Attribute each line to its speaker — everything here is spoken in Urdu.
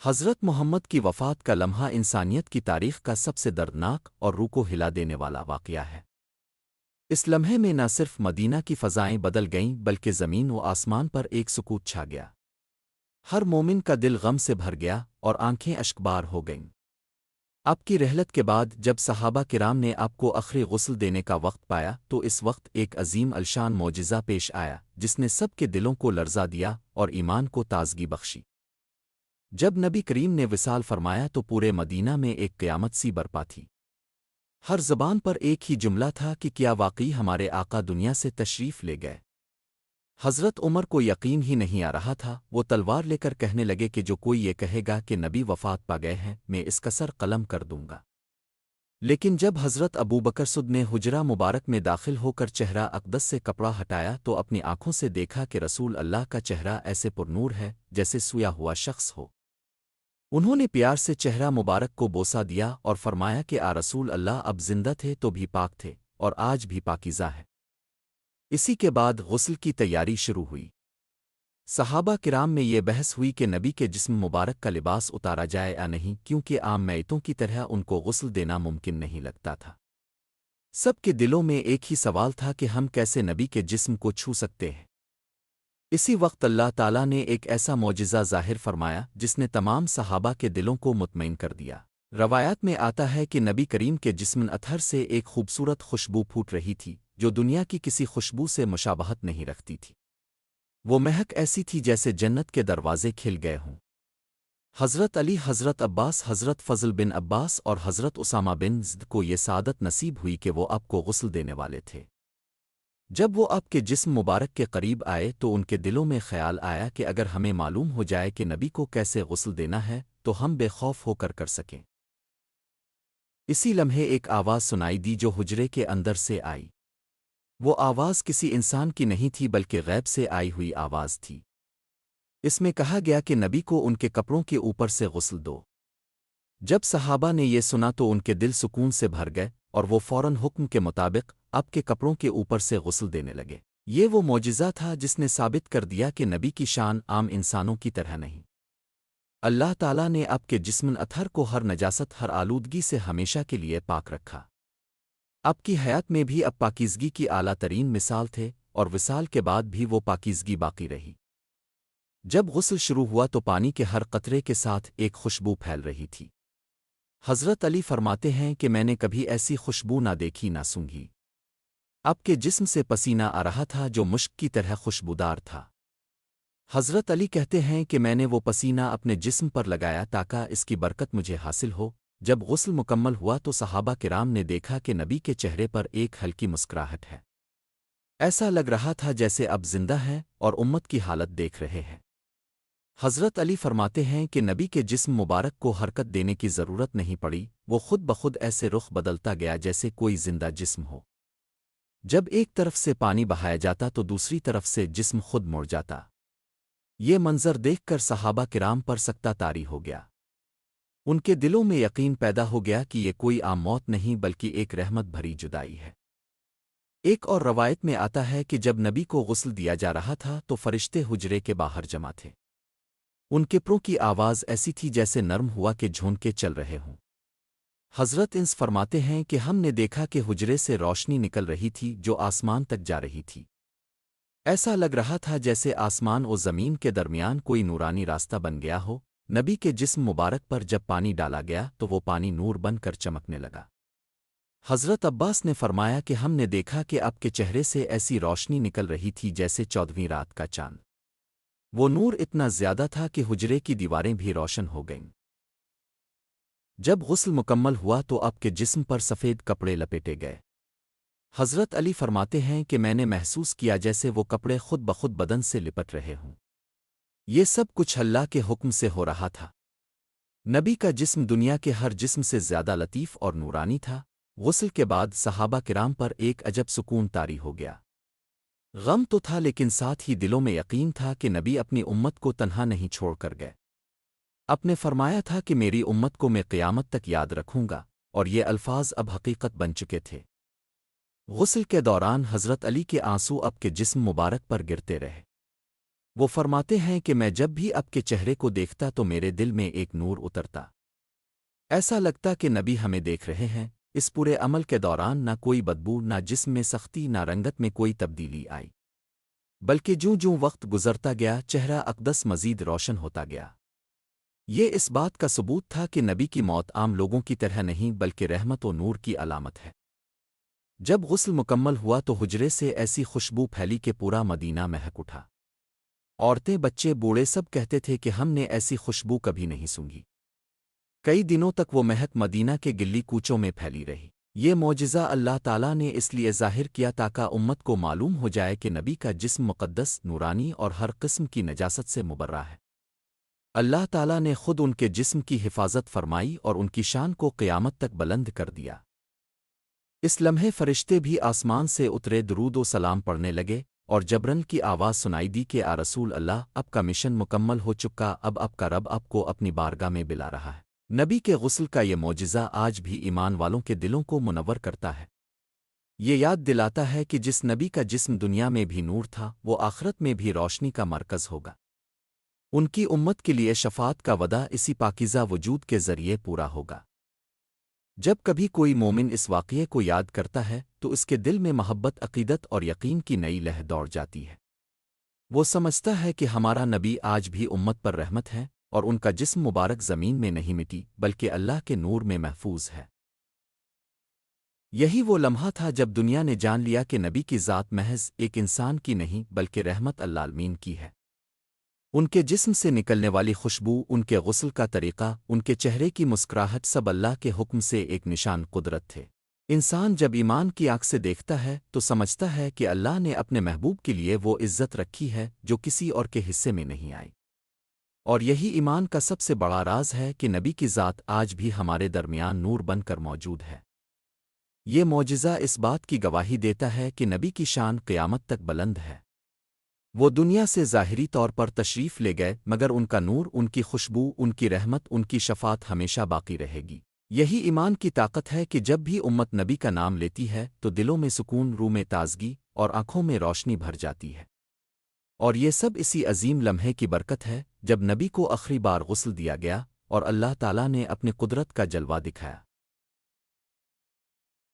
Speaker 1: حضرت محمد کی وفات کا لمحہ انسانیت کی تاریخ کا سب سے دردناک اور روح کو ہلا دینے والا واقعہ ہے۔ اس لمحے میں نہ صرف مدینہ کی فضائیں بدل گئیں بلکہ زمین و آسمان پر ایک سکوت چھا گیا۔ ہر مومن کا دل غم سے بھر گیا اور آنکھیں اشکبار ہو گئیں۔ آپ کی رحلت کے بعد جب صحابہ کرام نے آپ کو آخری غسل دینے کا وقت پایا تو اس وقت ایک عظیم الشان معجزہ پیش آیا جس نے سب کے دلوں کو لرزا دیا اور ایمان کو تازگی بخشی۔ جب نبی کریم نے وصال فرمایا تو پورے مدینہ میں ایک قیامت سی برپا تھی۔ ہر زبان پر ایک ہی جملہ تھا کہ کیا واقعی ہمارے آقا دنیا سے تشریف لے گئے۔ حضرت عمر کو یقین ہی نہیں آ رہا تھا، وہ تلوار لے کر کہنے لگے کہ جو کوئی یہ کہے گا کہ نبی وفات پا گئے ہیں میں اس کا سر قلم کر دوں گا۔ لیکن جب حضرت ابو بکر صدیق نے حجرہ مبارک میں داخل ہو کر چہرہ اقدس سے کپڑا ہٹایا تو اپنی آنکھوں سے دیکھا کہ رسول اللہ کا چہرہ ایسے پرنور ہے جیسے سویا ہوا شخص ہو۔ انہوں نے پیار سے چہرہ مبارک کو بوسہ دیا اور فرمایا کہ رسول اللہ اب زندہ تھے تو بھی پاک تھے اور آج بھی پاکیزہ ہے۔ اسی کے بعد غسل کی تیاری شروع ہوئی۔ صحابہ کرام میں یہ بحث ہوئی کہ نبی کے جسم مبارک کا لباس اتارا جائے یا نہیں، کیونکہ عام میتوں کی طرح ان کو غسل دینا ممکن نہیں لگتا تھا۔ سب کے دلوں میں ایک ہی سوال تھا کہ ہم کیسے نبی کے جسم کو چھو سکتے ہیں۔ اسی وقت اللہ تعالیٰ نے ایک ایسا معجزہ ظاہر فرمایا جس نے تمام صحابہ کے دلوں کو مطمئن کر دیا۔ روایات میں آتا ہے کہ نبی کریم کے جسم اطہر سے ایک خوبصورت خوشبو پھوٹ رہی تھی جو دنیا کی کسی خوشبو سے مشابہت نہیں رکھتی تھی۔ وہ مہک ایسی تھی جیسے جنت کے دروازے کھل گئے ہوں۔ حضرت علی، حضرت عباس، حضرت فضل بن عباس اور حضرت اسامہ بن زید کو یہ سعادت نصیب ہوئی کہ وہ آپ کو غسل دینے والے تھے۔ جب وہ آپ کے جسم مبارک کے قریب آئے تو ان کے دلوں میں خیال آیا کہ اگر ہمیں معلوم ہو جائے کہ نبی کو کیسے غسل دینا ہے تو ہم بے خوف ہو کر سکیں۔ اسی لمحے ایک آواز سنائی دی جو حجرے کے اندر سے آئی۔ وہ آواز کسی انسان کی نہیں تھی بلکہ غیب سے آئی ہوئی آواز تھی۔ اس میں کہا گیا کہ نبی کو ان کے کپڑوں کے اوپر سے غسل دو۔ جب صحابہ نے یہ سنا تو ان کے دل سکون سے بھر گئے اور وہ فوراً حکم کے مطابق آپ کے کپڑوں کے اوپر سے غسل دینے لگے۔ یہ وہ معجزہ تھا جس نے ثابت کر دیا کہ نبی کی شان عام انسانوں کی طرح نہیں۔ اللہ تعالیٰ نے آپ کے جسم اطہر کو ہر نجاست، ہر آلودگی سے ہمیشہ کے لیے پاک رکھا۔ آپ کی حیات میں بھی اب پاکیزگی کی اعلیٰ ترین مثال تھے اور وصال کے بعد بھی وہ پاکیزگی باقی رہی۔ جب غسل شروع ہوا تو پانی کے ہر قطرے کے ساتھ ایک خوشبو پھیل رہی تھی۔ حضرت علی فرماتے ہیں کہ میں نے کبھی ایسی خوشبو نہ دیکھی نہ سونگھی۔ آپ کے جسم سے پسینہ آ رہا تھا جو مشک کی طرح خوشبودار تھا۔ حضرت علی کہتے ہیں کہ میں نے وہ پسینہ اپنے جسم پر لگایا تاکہ اس کی برکت مجھے حاصل ہو۔ جب غسل مکمل ہوا تو صحابہ کرام نے دیکھا کہ نبی کے چہرے پر ایک ہلکی مسکراہٹ ہے۔ ایسا لگ رہا تھا جیسے اب زندہ ہے اور امت کی حالت دیکھ رہے ہیں۔ حضرت علی فرماتے ہیں کہ نبی کے جسم مبارک کو حرکت دینے کی ضرورت نہیں پڑی، وہ خود بخود ایسے رخ بدلتا گیا جیسے کوئی زندہ جسم ہو۔ جب ایک طرف سے پانی بہایا جاتا تو دوسری طرف سے جسم خود مڑ جاتا۔ یہ منظر دیکھ کر صحابہ کرام پر سکتہ طاری ہو گیا۔ ان کے دلوں میں یقین پیدا ہو گیا کہ یہ کوئی عام موت نہیں بلکہ ایک رحمت بھری جدائی ہے۔ ایک اور روایت میں آتا ہے کہ جب نبی کو غسل دیا جا رہا تھا تو فرشتے حجرے کے باہر جمع تھے۔ ان کے پروں کی آواز ایسی تھی جیسے نرم ہوا کے جھونکے چل رہے ہوں۔ حضرت انس فرماتے ہیں کہ ہم نے دیکھا کہ حجرے سے روشنی نکل رہی تھی جو آسمان تک جا رہی تھی۔ ایسا لگ رہا تھا جیسے آسمان و زمین کے درمیان کوئی نورانی راستہ بن گیا ہو۔ نبی کے جسم مبارک پر جب پانی ڈالا گیا تو وہ پانی نور بن کر چمکنے لگا۔ حضرت عباس نے فرمایا کہ ہم نے دیکھا کہ آپ کے چہرے سے ایسی روشنی نکل رہی تھی جیسے 14ویں رات کا چاند۔ وہ نور اتنا زیادہ تھا کہ حجرے کی دیواریں بھی روشن ہو گئیں۔ جب غسل مکمل ہوا تو آپ کے جسم پر سفید کپڑے لپیٹے گئے۔ حضرت علی فرماتے ہیں کہ میں نے محسوس کیا جیسے وہ کپڑے خود بخود بدن سے لپٹ رہے ہوں۔ یہ سب کچھ اللہ کے حکم سے ہو رہا تھا۔ نبی کا جسم دنیا کے ہر جسم سے زیادہ لطیف اور نورانی تھا۔ غسل کے بعد صحابہ کرام پر ایک عجب سکون طاری ہو گیا۔ غم تو تھا لیکن ساتھ ہی دلوں میں یقین تھا کہ نبی اپنی امت کو تنہا نہیں چھوڑ کر گئے۔ آپ نے فرمایا تھا کہ میری امت کو میں قیامت تک یاد رکھوں گا، اور یہ الفاظ اب حقیقت بن چکے تھے۔ غسل کے دوران حضرت علی کے آنسو اب کے جسم مبارک پر گرتے رہے۔ وہ فرماتے ہیں کہ میں جب بھی آپ کے چہرے کو دیکھتا تو میرے دل میں ایک نور اترتا، ایسا لگتا کہ نبی ہمیں دیکھ رہے ہیں۔ اس پورے عمل کے دوران نہ کوئی بدبو، نہ جسم میں سختی، نہ رنگت میں کوئی تبدیلی آئی، بلکہ جوں جوں وقت گزرتا گیا چہرہ اقدس مزید روشن ہوتا گیا۔ یہ اس بات کا ثبوت تھا کہ نبی کی موت عام لوگوں کی طرح نہیں بلکہ رحمت و نور کی علامت ہے۔ جب غسل مکمل ہوا تو حجرے سے ایسی خوشبو پھیلی کہ پورا مدینہ مہک اٹھا۔ عورتیں، بچے، بوڑھے سب کہتے تھے کہ ہم نے ایسی خوشبو کبھی نہیں سونگھی۔ کئی دنوں تک وہ مہک مدینہ کے گلی کوچوں میں پھیلی رہی۔ یہ معجزہ اللہ تعالیٰ نے اس لیے ظاہر کیا تاکہ امت کو معلوم ہو جائے کہ نبی کا جسم مقدس، نورانی اور ہر قسم کی نجاست سے مبرہ ہے۔ اللہ تعالیٰ نے خود ان کے جسم کی حفاظت فرمائی اور ان کی شان کو قیامت تک بلند کر دیا۔ اس لمحے فرشتے بھی آسمان سے اترے، درود و سلام پڑھنے لگے، اور جبرن کی آواز سنائی دی کہ آ رسول اللہ، اب کا مشن مکمل ہو چکا، اب آپ کا رب آپ کو اپنی بارگاہ میں بلا رہا ہے۔ نبی کے غسل کا یہ معجزہ آج بھی ایمان والوں کے دلوں کو منور کرتا ہے۔ یہ یاد دلاتا ہے کہ جس نبی کا جسم دنیا میں بھی نور تھا، وہ آخرت میں بھی روشنی کا مرکز ہوگا۔ ان کی امت کے لیے شفاعت کا وعدہ اسی پاکیزہ وجود کے ذریعے پورا ہوگا۔ جب کبھی کوئی مومن اس واقعے کو یاد کرتا ہے تو اس کے دل میں محبت، عقیدت اور یقین کی نئی لہر دوڑ جاتی ہے۔ وہ سمجھتا ہے کہ ہمارا نبی آج بھی امت پر رحمت ہے، اور ان کا جسم مبارک زمین میں نہیں مٹی بلکہ اللہ کے نور میں محفوظ ہے۔ یہی وہ لمحہ تھا جب دنیا نے جان لیا کہ نبی کی ذات محض ایک انسان کی نہیں بلکہ رحمت العالمین کی ہے۔ ان کے جسم سے نکلنے والی خوشبو، ان کے غسل کا طریقہ، ان کے چہرے کی مسکراہٹ، سب اللہ کے حکم سے ایک نشان قدرت تھے۔ انسان جب ایمان کی آنکھ سے دیکھتا ہے تو سمجھتا ہے کہ اللہ نے اپنے محبوب کے لیے وہ عزت رکھی ہے جو کسی اور کے حصے میں نہیں آئی۔ اور یہی ایمان کا سب سے بڑا راز ہے کہ نبی کی ذات آج بھی ہمارے درمیان نور بن کر موجود ہے۔ یہ معجزہ اس بات کی گواہی دیتا ہے کہ نبی کی شان قیامت تک بلند ہے۔ وہ دنیا سے ظاہری طور پر تشریف لے گئے، مگر ان کا نور، ان کی خوشبو، ان کی رحمت، ان کی شفاعت ہمیشہ باقی رہے گی۔ یہی ایمان کی طاقت ہے کہ جب بھی امت نبی کا نام لیتی ہے تو دلوں میں سکون، روح میں تازگی اور آنکھوں میں روشنی بھر جاتی ہے۔ اور یہ سب اسی عظیم لمحے کی برکت ہے جب نبی کو آخری بار غسل دیا گیا اور اللہ تعالیٰ نے اپنی قدرت کا جلوہ دکھایا۔